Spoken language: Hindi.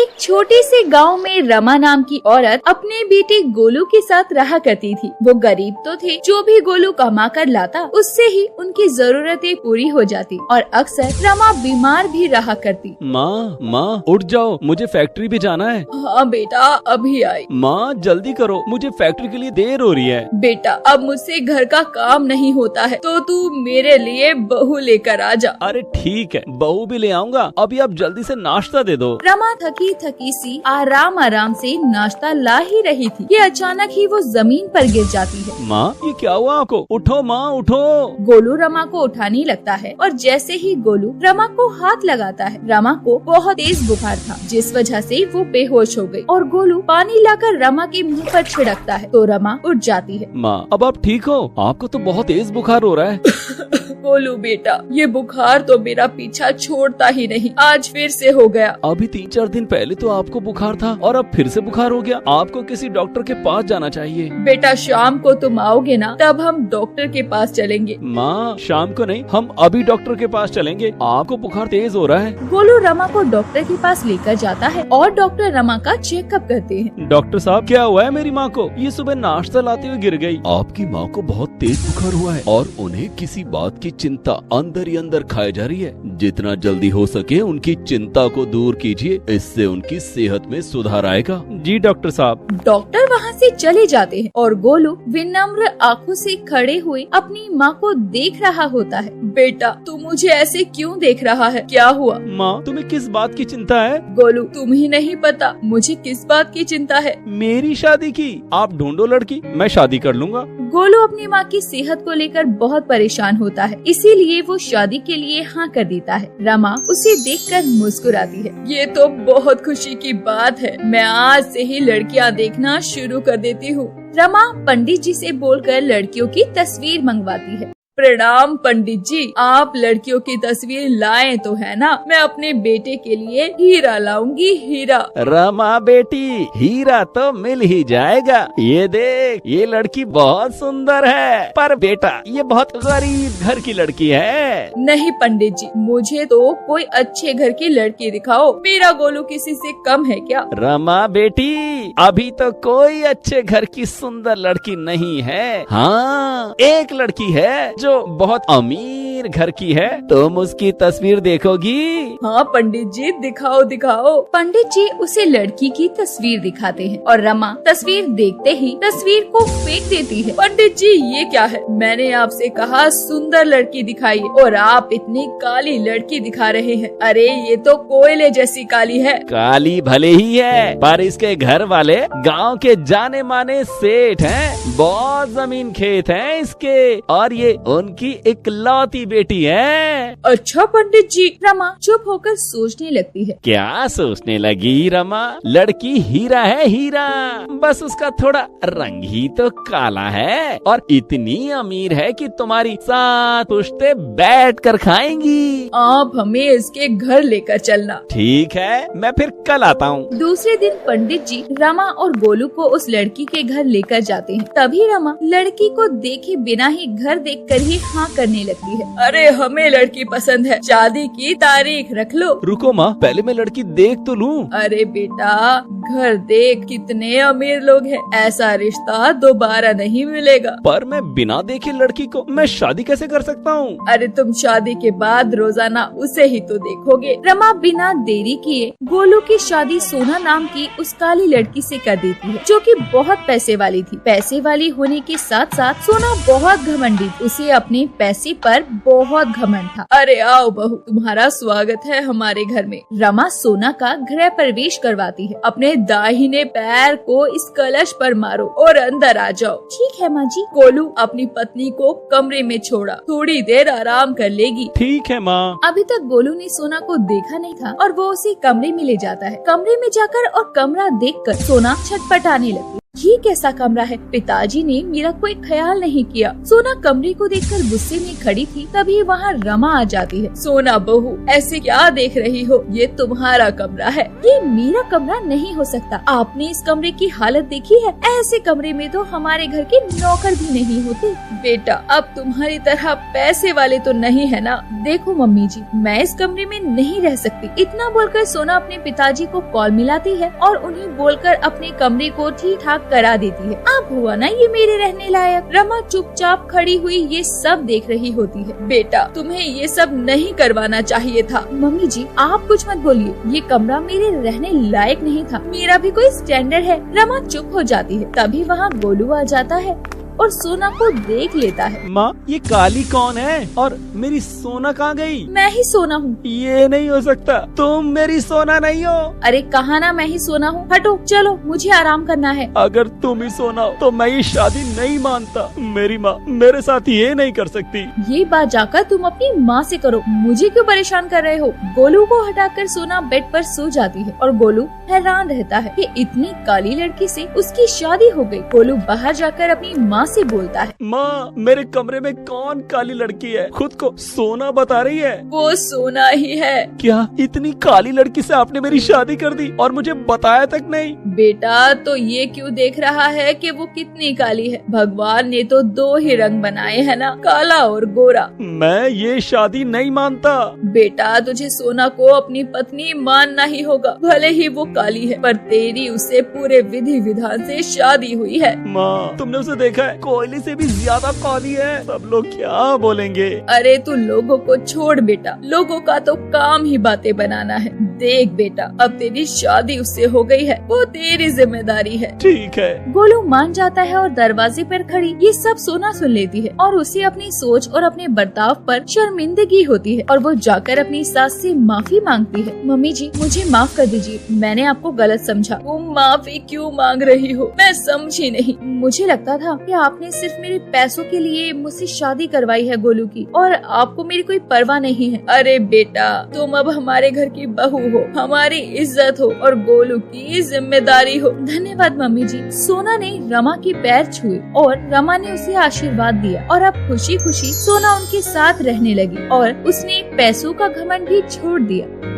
एक छोटे से गांव में रमा नाम की औरत अपने बेटे गोलू के साथ रहा करती थी। वो गरीब तो थे, जो भी गोलू कमा कर लाता उससे ही उनकी जरूरतें पूरी हो जाती और अक्सर रमा बीमार भी रहा करती। माँ उठ जाओ, मुझे फैक्ट्री भी जाना है। हाँ बेटा, अभी आई। माँ जल्दी करो, मुझे फैक्ट्री के लिए देर हो रही है। बेटा, अब मुझसे घर का काम नहीं होता है, तो तू मेरे लिए बहू लेकर आ जा। अरे ठीक है, बहू भी ले आऊंगा। अभी आप जल्दी से नाश्ता दे दो। रमा थकी सी आराम से नाश्ता ला ही रही थी कि अचानक ही वो जमीन पर गिर जाती है। माँ ये क्या हुआ आपको? उठो माँ उठो। गोलू रमा को उठाने लगता है और जैसे ही गोलू रमा को हाथ लगाता है, रमा को बहुत तेज बुखार था, जिस वजह से वो बेहोश हो गई और गोलू पानी लाकर रमा के मुंह पर छिड़कता है तो रमा उठ जाती है। माँ अब आप ठीक हो? आपको तो बहुत तेज बुखार हो रहा है। गोलू बेटा, ये बुखार तो मेरा पीछा छोड़ता ही नहीं, आज फिर से हो गया। अभी 3-4 दिन पहले तो आपको बुखार था और अब फिर से बुखार हो गया। आपको किसी डॉक्टर के पास जाना चाहिए। बेटा, शाम को तुम आओगे ना, तब हम डॉक्टर के पास चलेंगे। माँ शाम को नहीं, हम अभी डॉक्टर के पास चलेंगे। आपको बुखार तेज हो रहा है। गोलू रमा को डॉक्टर के पास लेकर जाता है और डॉक्टर रमा का चेकअप करते हैं। डॉक्टर साहब क्या हुआ है मेरी माँ को? ये सुबह नाश्ता लाते हुए गिर गई। आपकी माँ को बहुत तेज बुखार हुआ है और उन्हें किसी बात की चिंता अंदर ही अंदर खाई जा रही है। जितना जल्दी हो सके उनकी चिंता को दूर कीजिए, इससे उनकी सेहत में सुधार आएगा। जी डॉक्टर साहब। डॉक्टर वहाँ से चले जाते हैं और गोलू विनम्र आंखों से खड़े हुए अपनी माँ को देख रहा होता है। बेटा, तू मुझे ऐसे क्यों देख रहा है? क्या हुआ? माँ तुम्हें किस बात की चिंता है? गोलू, तुम ही नहीं पता मुझे किस बात की चिंता है? मेरी शादी की। आप ढूंढो लड़की, मैं शादी कर लूंगा। गोलू अपनी माँ की सेहत को लेकर बहुत परेशान होता है, इसीलिए वो शादी के लिए हाँ कर देता है। रमा उसे देखकर मुस्कुराती है। ये तो बहुत खुशी की बात है, मैं आज से ही लड़कियाँ देखना शुरू कर देती हूँ। रमा पंडित जी से बोलकर लड़कियों की तस्वीर मंगवाती है। प्रणाम पंडित जी, आप लड़कियों की तस्वीर लाए तो है ना? मैं अपने बेटे के लिए हीरा लाऊंगी, हीरा। रमा बेटी, हीरा तो मिल ही जाएगा। ये देख, ये लड़की बहुत सुंदर है, पर बेटा ये बहुत गरीब घर की लड़की है। नहीं पंडित जी, मुझे तो कोई अच्छे घर की लड़की दिखाओ। मेरा गोलू किसी से कम है क्या? रमा बेटी, अभी तो कोई अच्छे घर की सुंदर लड़की नहीं है। हाँ, एक लड़की है जो बहुत अमीर घर की है। तुम उसकी तस्वीर देखोगी? हाँ पंडित जी, दिखाओ दिखाओ। पंडित जी उसे लड़की की तस्वीर दिखाते हैं और रमा तस्वीर देखते ही तस्वीर को फेंक देती है। पंडित जी ये क्या है? मैंने आपसे कहा सुंदर लड़की दिखाइए और आप इतनी काली लड़की दिखा रहे हैं। अरे ये तो कोयले जैसी काली है। काली भले ही है, पर इसके घर वाले गांव के जाने माने सेठ हैं। बहुत जमीन खेत हैं इसके और ये उनकी इकलौती बेटी है। अच्छा पंडित जी। रमा चुप होकर सोचने लगती है। क्या सोचने लगी रमा? लड़की हीरा है, हीरा। बस उसका थोड़ा रंग ही तो काला है और इतनी अमीर है कि तुम्हारी 7 पुश्ते बैठ कर खाएंगी। आप हमें इसके घर लेकर चलना। ठीक है, मैं फिर कल आता हूँ। दूसरे दिन पंडित जी रमा और गोलू को उस लड़की के घर लेकर जाते हैं। तभी रमा लड़की को देखे बिना ही घर देखकर ही हाँ करने लगती है। अरे हमें लड़की पसंद है, शादी की तारीख रख लो। रुको माँ, पहले मैं लड़की देख तो लूँ। अरे बेटा, घर देख, कितने अमीर लोग हैं, ऐसा रिश्ता दोबारा नहीं मिलेगा। पर मैं बिना देखे लड़की को मैं शादी कैसे कर सकता हूँ? अरे तुम शादी के बाद रोजाना उसे ही तो देखोगे। रमा बिना देरी किए गोलू की शादी सोना नाम की उस काली लड़की से कर देती है, जो कि बहुत पैसे वाली थी। पैसे वाली होने के साथ साथ सोना बहुत घमंडी, उसे अपने पैसे पर बहुत घमंड था। अरे आओ बहू, तुम्हारा स्वागत है हमारे घर में। रमा सोना का गृह प्रवेश करवाती है। अपने दाहिने पैर को इस कलश पर मारो और अंदर आ जाओ। ठीक है माँ जी। गोलू अपनी पत्नी को कमरे में छोड़ा, थोड़ी देर आराम कर लेगी। ठीक है माँ। अभी तक गोलू ने सोना को देखा नहीं था और वो उसे कमरे में ले जाता है। कमरे में जाकर और कमरा देखकर सोना छटपटाने लगती। ये कैसा कमरा है? पिताजी ने मेरा कोई ख्याल नहीं किया। सोना कमरे को देखकर गुस्से में खड़ी थी, तभी वहाँ रमा आ जाती है। सोना बहू, ऐसे क्या देख रही हो? ये तुम्हारा कमरा है। ये मेरा कमरा नहीं हो सकता। आपने इस कमरे की हालत देखी है? ऐसे कमरे में तो हमारे घर के नौकर भी नहीं होते। बेटा, अब तुम्हारी तरह पैसे वाले तो नहीं है ना। देखो मम्मी जी, मैं इस कमरे में नहीं रह सकती। इतना बोलकर सोना अपने पिताजी को कॉल मिलाती है और उन्हें बोलकर अपने कमरे को ठीक ठाक करा देती है। अब हुआ ना ये मेरे रहने लायक। रमा चुपचाप खड़ी हुई ये सब देख रही होती है। बेटा, तुम्हें ये सब नहीं करवाना चाहिए था। मम्मी जी, आप कुछ मत बोलिए। ये कमरा मेरे रहने लायक नहीं था। मेरा भी कोई स्टैंडर्ड है। रमा चुप हो जाती है। तभी वहाँ गोलू आ जाता है और सोना को देख लेता है। माँ, ये काली कौन है और मेरी सोना कहाँ गई? मैं ही सोना हूँ। ये नहीं हो सकता, तुम मेरी सोना नहीं हो। अरे कहा ना मैं ही सोना हूँ। हटो, चलो, मुझे आराम करना है। अगर तुम ही सोना हो तो मैं ये शादी नहीं मानता। मेरी माँ मेरे साथ ये नहीं कर सकती। ये बात जाकर तुम अपनी माँ से करो। मुझे क्यों परेशान कर रहे हो? गोलू को हटाकर सोना बेड पर सो जाती है और गोलू हैरान रहता है कि इतनी काली लड़की से उसकी शादी हो गई। गोलू बाहर जाकर अपनी माँ से बोलता है, माँ, मेरे कमरे में कौन काली लड़की है? खुद को सोना बता रही है। वो सोना ही है। क्या इतनी काली लड़की से आपने मेरी शादी कर दी और मुझे बताया तक नहीं? बेटा, तो ये क्यों देख रहा है कि वो कितनी काली है? भगवान ने तो दो ही रंग बनाए हैं ना, काला और गोरा। मैं ये शादी नहीं मानता। बेटा, तुझे सोना को अपनी पत्नी मानना ही होगा। भले ही वो काली है, पर तेरी उससे पूरे विधि विधान से शादी हुई है। माँ, तुमने उसे देखा है? कोयले से भी ज्यादा काली है। सब लोग क्या बोलेंगे? अरे तू लोगों को छोड़ बेटा, लोगों का तो काम ही बातें बनाना है। देख बेटा, अब तेरी शादी उससे हो गई है, वो तेरी जिम्मेदारी है। ठीक है। गोलू मान जाता है और दरवाजे पर खड़ी ये सब सोना सुन लेती है और उसे अपनी सोच और अपने बर्ताव पर शर्मिंदगी होती है और वो जाकर अपनी सास से माफी मांगती है। मम्मी जी, मुझे माफ कर दीजिए, मैंने आपको गलत समझा। तुम माफी क्यों मांग रही हो? मैं समझी नहीं। मुझे लगता था कि आपने सिर्फ मेरे पैसों के लिए मुझसे शादी करवाई है गोलू की, और आपको मेरी कोई परवाह नहीं है। अरे बेटा, तुम अब हमारे घर की बहू हो, हमारी इज्जत हो और गोलू की जिम्मेदारी हो। धन्यवाद मम्मी जी। सोना ने रमा के पैर छुए और रमा ने उसे आशीर्वाद दिया और अब खुशी खुशी सोना उनके साथ रहने लगी और उसने पैसों का घमंड भी छोड़ दिया।